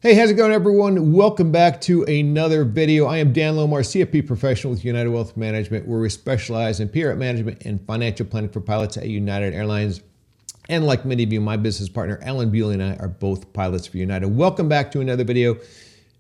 Hey, how's it going, everyone? Welcome back to another video. I am Dan Lohmar, CFP professional with United Wealth Management, where we specialize in PRAP management and financial planning for pilots at United Airlines. And like many of you, my business partner, Alan Bewley, and I are both pilots for United. Welcome back to another video.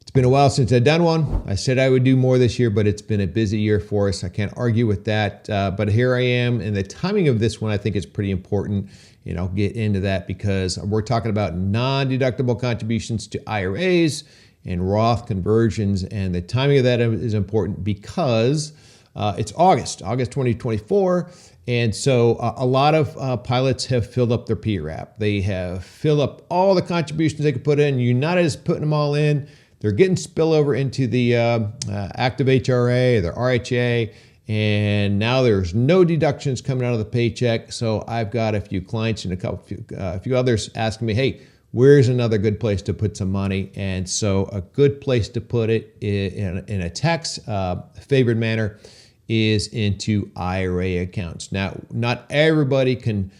It's been a while since I've done one. I said I would do more this year, but it's been a busy year for us. I can't argue with that. But here I am, and the timing of this one I think is pretty important. And I'll get into that because we're talking about non-deductible contributions to IRAs and Roth conversions. And the timing of that is important because it's August 2024. And so a lot of pilots have filled up their PRAP. They have filled up all the contributions they could put in. United is putting them all in. They're getting spillover into the active HRA, their RHA. And now there's no deductions coming out of the paycheck. So I've got a few clients and a few others asking me, hey, where's another good place to put some money? And so a good place to put it in a tax favored manner is into IRA accounts. Now, not everybody can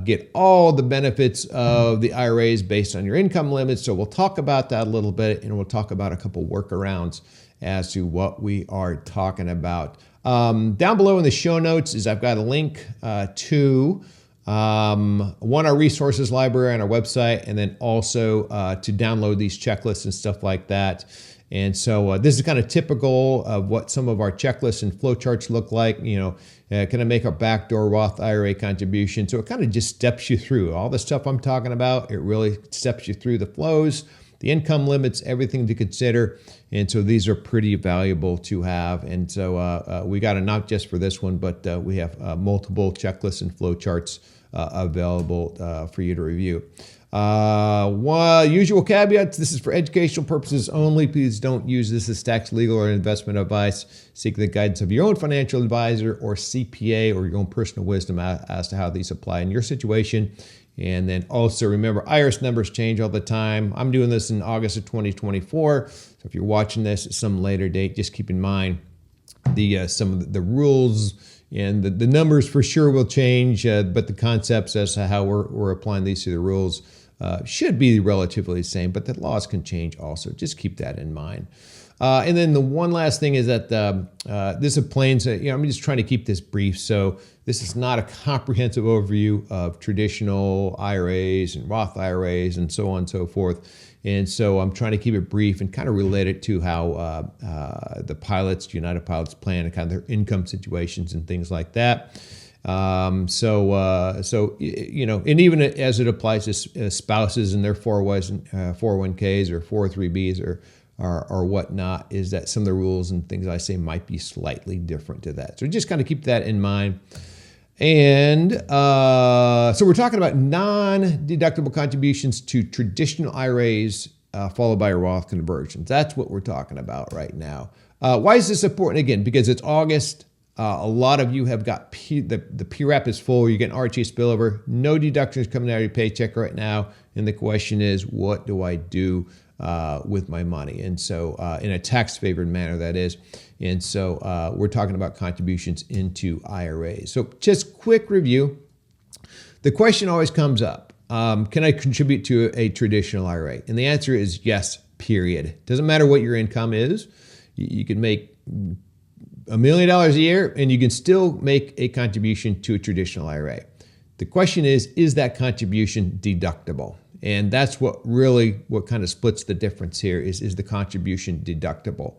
get all the benefits of the IRAs based on your income limits. So we'll talk about that a little bit, and we'll talk about a couple workarounds as to what we are talking about. Down below in the show notes is I've got a link to our resources library on our website, and then also to download these checklists and stuff like that. And so this is kind of typical of what some of our checklists and flowcharts look like. You know, can I make a backdoor Roth IRA contribution? So it kind of just steps you through all the stuff I'm talking about. It really steps you through the flows, the income limits, everything to consider. And so these are pretty valuable to have. And so we got a not just for this one, but we have multiple checklists and flowcharts available for you to review. Usual caveats, this is for educational purposes only. Please don't use this as tax, legal, or investment advice. Seek the guidance of your own financial advisor or CPA or your own personal wisdom as to how these apply in your situation. And then also remember, IRS numbers change all the time. I'm doing this in August of 2024. So if you're watching this at some later date, just keep in mind some of the rules and the numbers for sure will change, but the concepts as to how we're applying these to the rules should be relatively the same, but the laws can change also. Just keep that in mind. And then the one last thing is that this explains, I'm just trying to keep this brief. So this is not a comprehensive overview of traditional IRAs and Roth IRAs and so on and so forth. And so I'm trying to keep it brief and kind of relate it to how the pilots, United pilots, plan and kind of their income situations and things like that. So and even as it applies to spouses and their 401ks or 403bs or whatnot, is that some of the rules and things I say might be slightly different to that. So just kind of keep that in mind. And so we're talking about non-deductible contributions to traditional IRAs followed by Roth conversions. That's what we're talking about right now. Why is this important? Again, because it's August. A lot of you have got the PRAP is full. You're getting RHA spillover. No deductions coming out of your paycheck right now. And the question is, what do I do with my money? And so in a tax favored manner, that is. And so we're talking about contributions into IRAs. So just quick review. The question always comes up, can I contribute to a traditional IRA? And the answer is yes, period. Doesn't matter what your income is. You can make $1 million a year and you can still make a contribution to a traditional IRA. The question is that contribution deductible? And that's what kind of splits the difference here is the contribution deductible.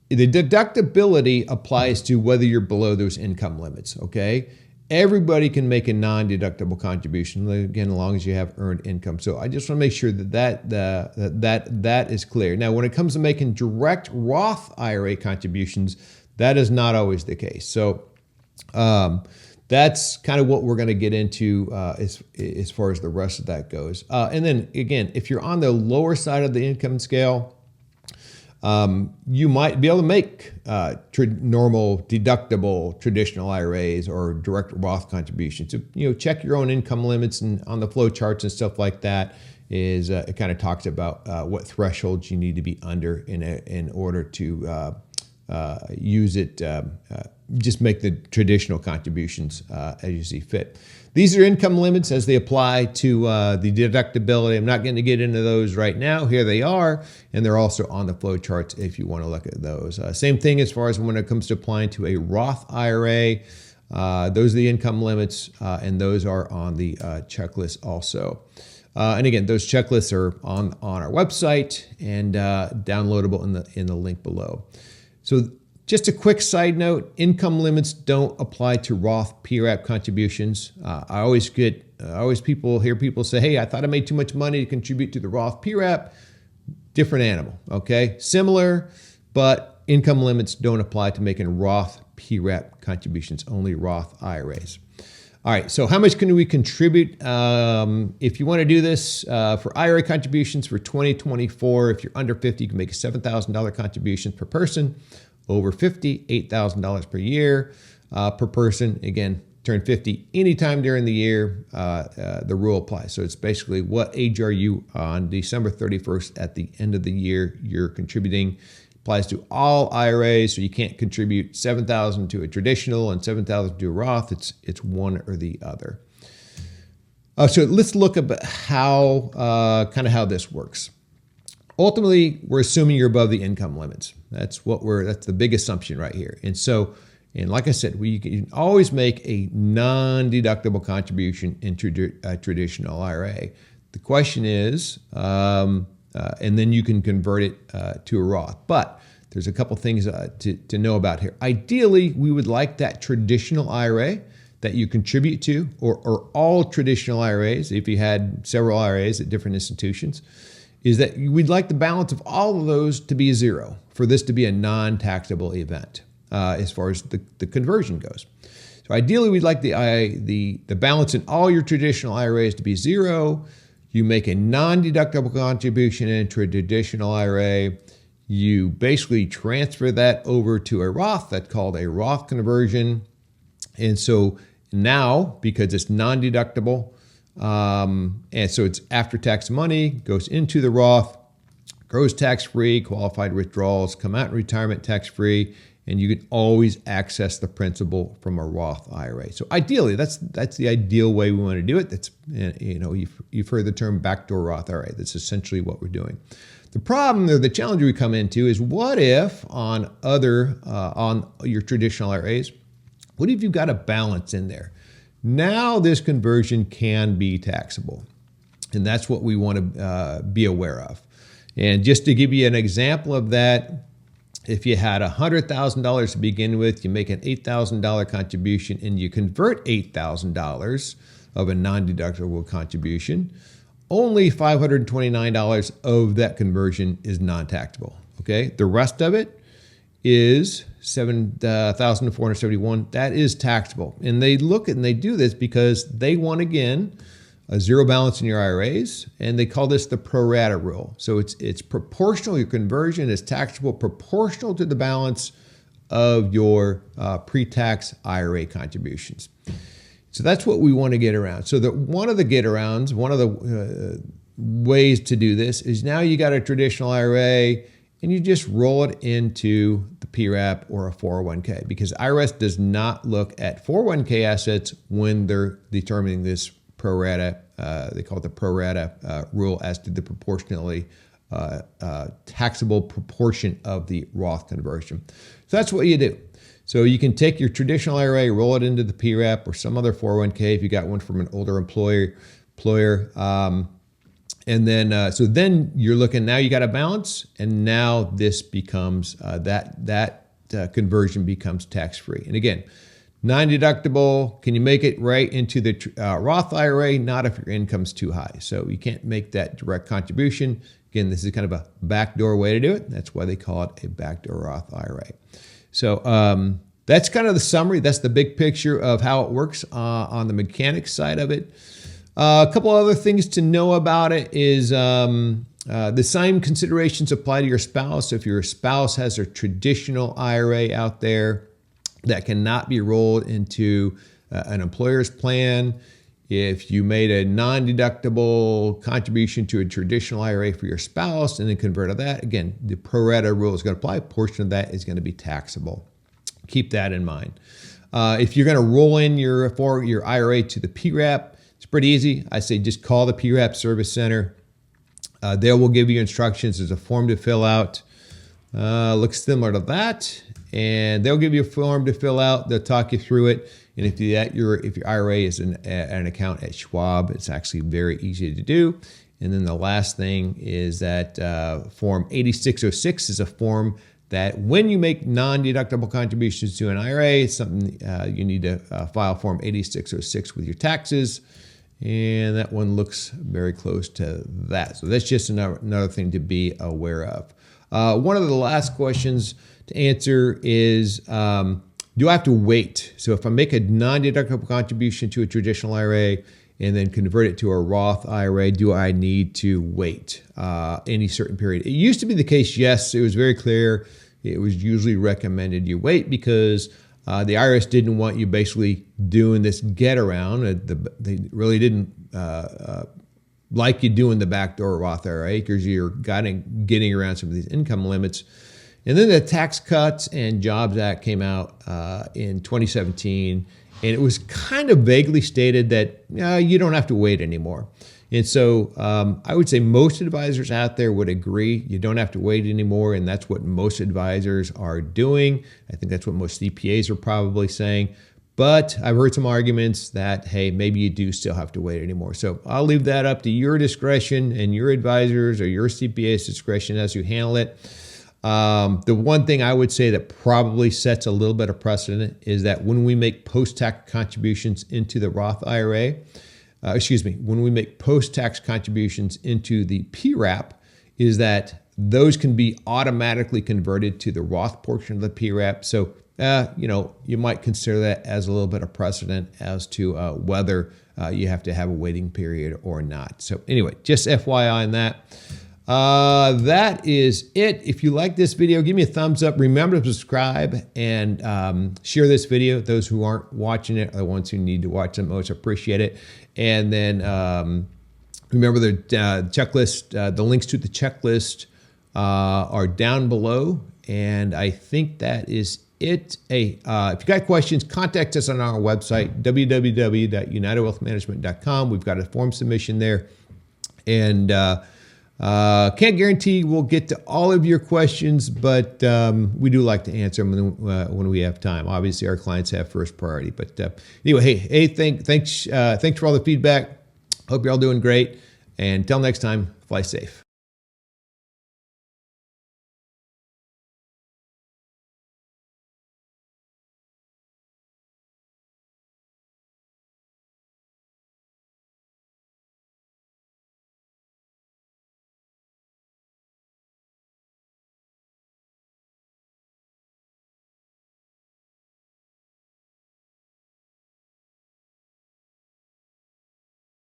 The deductibility applies to whether you're below those income limits, okay? Everybody can make a non-deductible contribution, again, as long as you have earned income. So I just want to make sure that is clear. Now, when it comes to making direct Roth IRA contributions, that is not always the case. So that's kind of what we're going to get into as far as the rest of that goes. And then again, if you're on the lower side of the income scale, you might be able to make normal deductible traditional IRAs or direct Roth contributions. So, check your own income limits and on the flow charts and stuff like that. It kind of talks about what thresholds you need to be under in order to use it, just make the traditional contributions as you see fit. These are income limits as they apply to the deductibility. I'm not going to get into those right now. Here they are, and they're also on the flow charts if you want to look at those. Same thing as far as when it comes to applying to a Roth IRA. Those are the income limits, and those are on the checklist also. And again, those checklists are on our website and downloadable in the link below. So just a quick side note, income limits don't apply to Roth PRAP contributions. I always hear people say, hey, I thought I made too much money to contribute to the Roth PRAP. Different animal, okay? Similar, but income limits don't apply to making Roth PRAP contributions, only Roth IRAs. All right, so how much can we contribute? If you want to do this for IRA contributions for 2024, if you're under 50, you can make a $7,000 contribution per person. Over 50, $8,000 per year per person. Again, turn 50 anytime during the year, the rule applies. So it's basically what age are you on December 31st at the end of the year you're contributing. Applies to all IRAs, so you can't contribute $7,000 to a traditional and $7,000 to a Roth. It's one or the other. So let's look at how how this works. Ultimately, we're assuming you're above the income limits. That's the big assumption right here. And like I said, we can always make a non-deductible contribution into a traditional IRA. The question is, and then you can convert it to a Roth. But there's a couple things to know about here. Ideally, we would like that traditional IRA that you contribute to, or all traditional IRAs, if you had several IRAs at different institutions, is that we'd like the balance of all of those to be zero for this to be a non-taxable event as far as the conversion goes. So ideally, we'd like the balance in all your traditional IRAs to be zero. You make a non-deductible contribution into a traditional IRA. You basically transfer that over to a Roth. That's called a Roth conversion. And so now, because it's non-deductible, and so it's after-tax money, goes into the Roth, grows tax-free, qualified withdrawals, come out in retirement tax-free, and you can always access the principal from a Roth IRA. So ideally, that's the ideal way we want to do it. That's, you've heard the term backdoor Roth IRA. That's essentially what we're doing. The problem or the challenge we come into is, what if on your traditional IRAs, what if you've got a balance in there? Now this conversion can be taxable, and that's what we want to be aware of. And just to give you an example of that, if you had $100,000 to begin with, you make an $8,000 contribution, and you convert $8,000 of a non-deductible contribution, only $529 of that conversion is non-taxable. Okay, the rest of it is $7,471. That is taxable, and they look at and they do this because they want, again, a zero balance in your IRAs, and they call this the pro rata rule. So it's proportional. Your conversion is taxable proportional to the balance of your pre-tax IRA contributions. So that's what we want to get around. So one of the ways to do this is, now you got a traditional IRA and you just roll it into the PRAP or a 401k, because IRS does not look at 401k assets when they're determining this pro rata. They call it the pro rata rule as to the proportionally taxable proportion of the Roth conversion. So that's what you do. So you can take your traditional IRA, roll it into the PRAP or some other 401k if you got one from an older employer. And then, so then you're looking, now you got a balance, and now this becomes, that conversion becomes tax-free. And again, non-deductible, can you make it right into the Roth IRA? Not if your income's too high. So you can't make that direct contribution. Again, this is kind of a backdoor way to do it. That's why they call it a backdoor Roth IRA. So that's kind of the summary. That's the big picture of how it works on the mechanics side of it. A couple other things to know about it is the same considerations apply to your spouse. So if your spouse has a traditional IRA out there that cannot be rolled into an employer's plan, If you made a non-deductible contribution to a traditional IRA for your spouse and then converted that, again, the pro rata rule is going to apply. A portion of that is going to be taxable. Keep that in mind. If you're going to roll in your IRA to the PRAP, it's pretty easy. I say just call the PRAP Service Center. They will give you instructions. There's a form to fill out. Looks similar to that. And they'll give you a form to fill out. They'll talk you through it. And if your IRA is an account at Schwab, it's actually very easy to do. And then the last thing is that Form 8606 is a form that when you make non-deductible contributions to an IRA, it's something you need to file Form 8606 with your taxes. And that one looks very close to that. So that's just another thing to be aware of. One of the last questions to answer is, do I have to wait? So if I make a non-deductible contribution to a traditional IRA and then convert it to a Roth IRA, do I need to wait any certain period? It used to be the case, yes, it was very clear. It was usually recommended you wait because the IRS didn't want you basically doing this get around. They really didn't like you doing the backdoor Roth IRA because you're getting around some of these income limits. And then the Tax Cuts and Jobs Act came out in 2017, and it was kind of vaguely stated that you don't have to wait anymore. And so I would say most advisors out there would agree you don't have to wait anymore, and that's what most advisors are doing. I think that's what most CPAs are probably saying. But I've heard some arguments that, hey, maybe you do still have to wait anymore. So I'll leave that up to your discretion and your advisors or your CPA's discretion as you handle it. The one thing I would say that probably sets a little bit of precedent is that when we make post-tax contributions into the Roth IRA, when we make post-tax contributions into the PRAP, is that those can be automatically converted to the Roth portion of the PRAP. So, you might consider that as a little bit of precedent as to whether you have to have a waiting period or not. So anyway, just FYI on that. That is it. If you like this video, give me a thumbs up. Remember to subscribe and share this video. Those who aren't watching it are the ones who need to watch it most. Appreciate it. And then remember the checklist, the links to the checklist are down below. And I think that is it. Hey, if you got questions, contact us on our website, www.unitedwealthmanagement.com. We've got a form submission there. And can't guarantee we'll get to all of your questions, but we do like to answer them when we have time. Obviously, our clients have first priority. But anyway, hey, thanks for all the feedback. Hope you're all doing great. And until next time, fly safe.